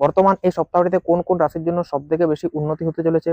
বর্তমান এই সপ্তাহটিতে কোন কোন রাশির জন্য সব থেকে বেশি উন্নতি হতে চলেছে,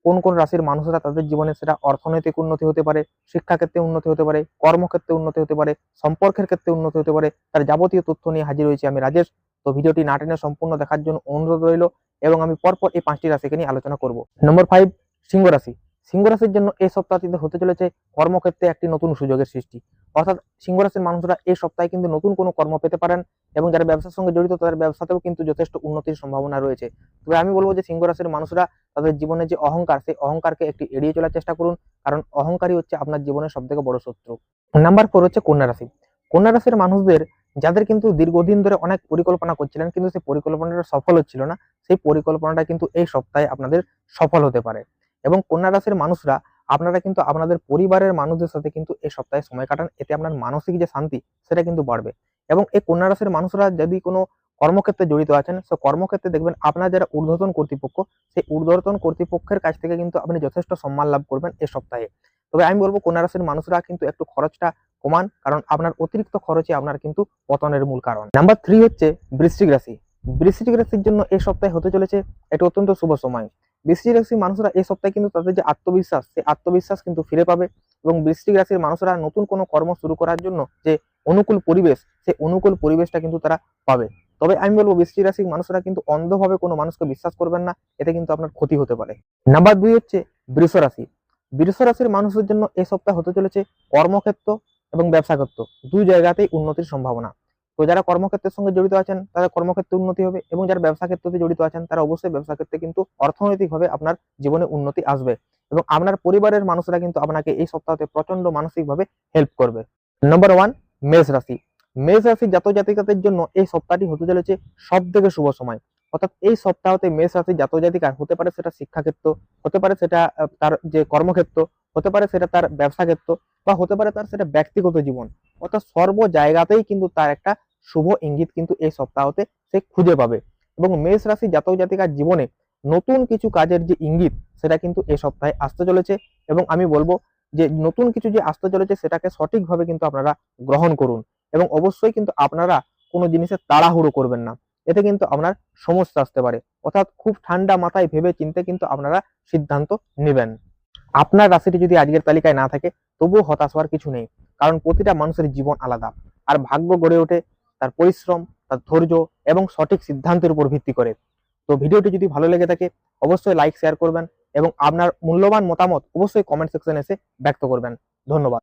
কোন কোন রাশির মানুষরা তাদের জীবনে সেটা অর্থনৈতিক উন্নতি হতে পারে, শিক্ষাক্ষেত্রে উন্নতি হতে পারে, কর্মক্ষেত্রে উন্নতি হতে পারে, সম্পর্কের ক্ষেত্রে উন্নতি হতে পারে, তার যাবতীয় তথ্য নিয়ে হাজির হয়েছি আমি রাজেশ। তো ভিডিওটি না টেনে সম্পূর্ণ দেখার জন্য অনুরোধ রইল এবং আমি পরপর এই 5টি রাশিকে নিয়ে আলোচনা করব। নম্বর 5, সিংহ রাশি। সিংহ রাশির জন্য এই সপ্তাহটিতে হতে চলেছে কর্মক্ষেত্রে একটি নতুন সুযোগের সৃষ্টি। অর্থাৎ সিংহ রাশির মানুষরা এই সপ্তাহে কিন্তু নতুন কোনো কর্ম পেতে পারেন এবং যারা ব্যবসার সঙ্গে জড়িত তাদের ব্যবসাতেও কিন্তু যথেষ্ট উন্নতির সম্ভাবনা রয়েছে। তবে আমি বলবো যে সিংহ রাশির মানুষরা তাদের জীবনে যে অহংকার, সেই অহংকারকে একটু এড়িয়ে চলার চেষ্টা করুন, কারণ অহংকারই হচ্ছে আপনার জীবনের সব থেকে বড় শত্রু। নাম্বার 4 হচ্ছে কন্যা রাশি। কন্যা রাশির মানুষদের যাদের কিন্তু দীর্ঘদিন ধরে অনেক পরিকল্পনা করছিলেন কিন্তু সেই পরিকল্পনাটা সফল হচ্ছিল না, সেই পরিকল্পনাটা কিন্তু এই সপ্তাহে আপনাদের সফল হতে পারে। এবং কন্যা রাশির মানুষরা আপনারা কিন্তু আপনাদের পরিবারের মানুষদের সাথে কিন্তু এই সপ্তাহে সময় কাটান, এতে আপনার মানসিক যে শান্তি সেটা কিন্তু বাড়বে। এবং এই কন্যা রাশির মানুষরা যদি কোনো কর্মক্ষেত্রে জড়িত আছেন, সে কর্মক্ষেত্রে দেখবেন আপনার যারা ঊর্ধ্বতন কর্তৃপক্ষ, সেই ঊর্ধ্বতন কর্তৃপক্ষের কাছ থেকে কিন্তু আপনি যথেষ্ট সম্মান লাভ করবেন এই সপ্তাহে। তবে আমি বলবো কন্যা রাশির মানুষরা কিন্তু একটু খরচটা কমান, কারণ আপনার অতিরিক্ত খরচে আপনার কিন্তু পতনের মূল কারণ। নাম্বার 3 হচ্ছে বৃশ্চিক রাশি। বৃশ্চিক রাশির জন্য এই সপ্তাহে হতে চলেছে একটি অত্যন্ত শুভ সময়। বৃশ্চিক রাশির মানুষরা এই সপ্তাহে কিন্তু তাদের যে আত্মবিশ্বাস, সেই আত্মবিশ্বাস কিন্তু ফিরে পাবে এবং বৃশ্চিক রাশির মানুষরা নতুন কোনো কর্ম শুরু করার জন্য যে অনুকূল পরিবেশ, সেই অনুকূল পরিবেশটা কিন্তু তারা পাবে। তবে আমি বলবো বৃশ্চিক রাশির মানুষরা কিন্তু অন্ধভাবে কোনো মানুষকে বিশ্বাস করবেন না, এতে কিন্তু আপনার ক্ষতি হতে পারে। নাম্বার 2 হচ্ছে বৃষ রাশি। বৃষ রাশির মানুষের জন্য এই সপ্তাহ হতে চলেছে কর্মক্ষেত্র এবং ব্যবসা ক্ষেত্র দুই জায়গাতেই উন্নতির সম্ভাবনা। তো যারা কর্মক্ষেত্রের সঙ্গে জড়িত আছেন তাদের কর্মক্ষেত্রে উন্নতি হবে এবং যারা ব্যবসা ক্ষেত্রে জড়িত আছেন তারা অবশ্যই ব্যবসা ক্ষেত্রে কিন্তু অর্থনৈতিকভাবে আপনার জীবনে উন্নতি আসবে এবং আপনার পরিবারের মানুষরা কিন্তু আপনাকে এই সপ্তাহতে প্রচন্ড মানসিকভাবে হেল্প করবে। নম্বর 1, মেষ রাশি। মেষ রাশির জাতক জাতিকাদের জন্য এই সপ্তাহটি হতে চলেছে সব থেকে শুভ সময়। অর্থাৎ এই সপ্তাহতে মেষ রাশির জাতক জাতিকা হতে পারে সেটা শিক্ষাক্ষেত্র, হতে পারে সেটা তার যে কর্মক্ষেত্র, হতে পারে সেটা তার ব্যবসা ক্ষেত্র, বা হতে পারে তার সেটা ব্যক্তিগত জীবন। অর্থাৎ সর্ব জায়গাতেই কিন্তু তার একটা শুভ ইঙ্গিত কিন্তু এই সপ্তাহতে সে খুঁজে পাবে এবং মেষ রাশি জাতক জাতিকার জীবনে নতুন কিছু কাজের যে ইঙ্গিত সেটা কিন্তু এই সপ্তাহে আসতে চলেছে এবং আমি বলবো যে নতুন কিছু যে আসতে চলেছে সেটাকে সঠিকভাবে কিন্তু আপনারা গ্রহণ করুন এবং অবশ্যই কিন্তু আপনারা কোনো জিনিসের তাড়াহুড়ো করবেন না, এতে কিন্তু আপনার সমস্যা আসতে পারে। অর্থাৎ খুব ঠান্ডা মাথায় ভেবে চিন্তে কিন্তু আপনারা সিদ্ধান্ত নেবেন। আপনার রাশিটি যদি আজকের তালিকায় না থাকে তবুও হতাশ হওয়ার কিছু নেই, কারণ প্রতিটা মানুষের জীবন আলাদা আর ভাগ্য গড়ে ওঠে তার পরিশ্রম, তার ধৈর্য এবং সঠিক সিদ্ধান্তের উপর ভিত্তি করে। তো ভিডিওটি যদি ভালো লেগে থাকে অবশ্যই লাইক শেয়ার করবেন এবং আপনার মূল্যবান মতামত অবশ্যই কমেন্ট সেকশনে এসে ব্যক্ত করবেন। ধন্যবাদ।